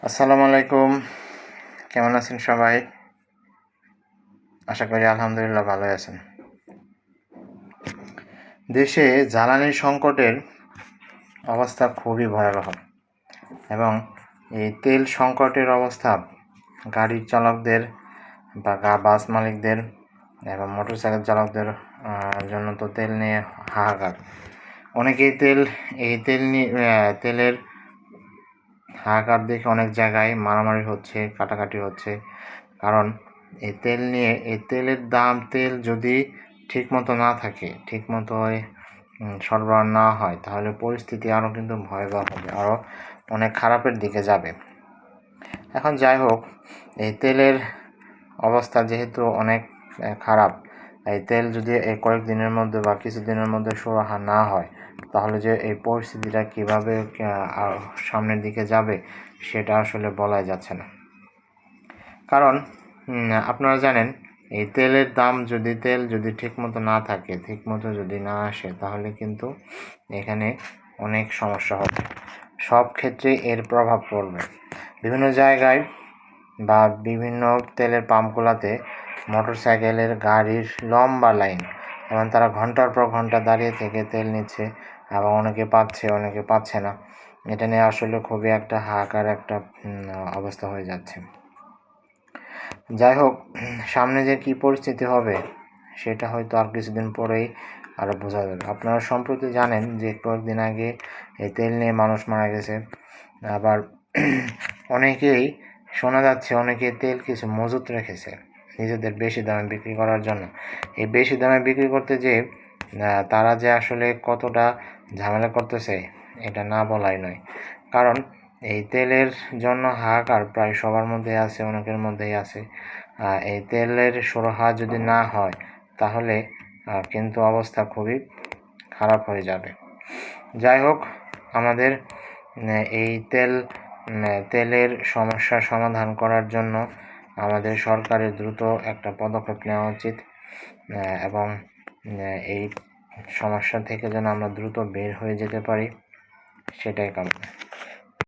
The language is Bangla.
আসসালামু আলাইকুম। কেমন আছেন সবাই? আশা করি আলহামদুলিল্লাহ ভালোই আছেন। দেশে জ্বালানি সংকটের অবস্থা খুবই ভয়াবহ এবং এই তেল সংকটের অবস্থা গাড়ির চালকদের বা বাস মালিকদের এবং মোটরসাইকেল চালকদের জন্য তো তেল নিয়ে হাহাকার। অনেকেই তেলের হাহাকার দেখে অনেক জায়গায় মারামারি হচ্ছে, কাটাকাটি হচ্ছে। কারণ এই তেলের দাম, তেল যদি ঠিকমতো না থাকে, ঠিকমতো সরবরাহ না হয়, তাহলে পরিস্থিতি আরও কিন্তু ভয়াবহ হবে, আরও অনেক খারাপের দিকে যাবে। এখন যাই হোক, এই তেলের অবস্থা যেহেতু অনেক খারাপ, এই তেল যদি এই কয়েকদিনের মধ্যে বা কিছুদিনের মধ্যে সুরাহা না হয়, তাহলে যে এই পরিস্থিতিটা কীভাবে সামনের দিকে যাবে সেটা আসলে বলা যাচ্ছে না। কারণ আপনারা জানেন, এই তেলের দাম তেল যদি ঠিকমতো না থাকে, ঠিকমতো যদি না আসে, তাহলে কিন্তু এখানে অনেক সমস্যা হবে। সব ক্ষেত্রেই এর প্রভাব পড়বে। বিভিন্ন জায়গায় বা বিভিন্ন তেলের পাম্পগুলোতে মোটরসাইকেলের গাড়ির লম্বা লাইন, এবং তারা ঘন্টার পর ঘন্টা দাঁড়িয়ে থেকে তেল নিচ্ছে, এবং অনেকে পাচ্ছে, অনেকে পাচ্ছে না। এটা নিয়ে আসলে খুবই একটা হাহাকার একটা অবস্থা হয়ে যাচ্ছে। যাই হোক, সামনে যে কী পরিস্থিতি হবে সেটা হয়তো আর কিছুদিন পরেই আরও বোঝা যাবে। আপনারা সম্প্রতি জানেন যে কয়েকদিন আগে এই তেল নিয়ে মানুষ মারা গেছে। আবার অনেকেই শোনা যাচ্ছে অনেকে তেল কিছু মজুত রেখেছে নিজেদের বেশি দামে বিক্রি করার জন্য। এই বেশি দামে বিক্রি করতে যেয়ে তারা যে আসলে কতটা ঝামেলা করতেছে এটা না বলাই নয়। কারণ এই তেলের জন্য হাহাকার প্রায় সবার মধ্যেই আছে, অনেকের মধ্যেই আছে। এই তেলের সুরাহা যদি না হয়, তাহলে কিন্তু অবস্থা খুবই খারাপ হয়ে যাবে। যাই হোক, আমাদের এই তেলের সমস্যার সমাধান করার জন্য আমাদের সরকারের দ্রুত একটা পদক্ষেপ নেওয়া উচিত, এবং এই সমস্যা থেকে যেন আমরা দ্রুত বের হয়ে যেতে পারি, সেটাই কামনা।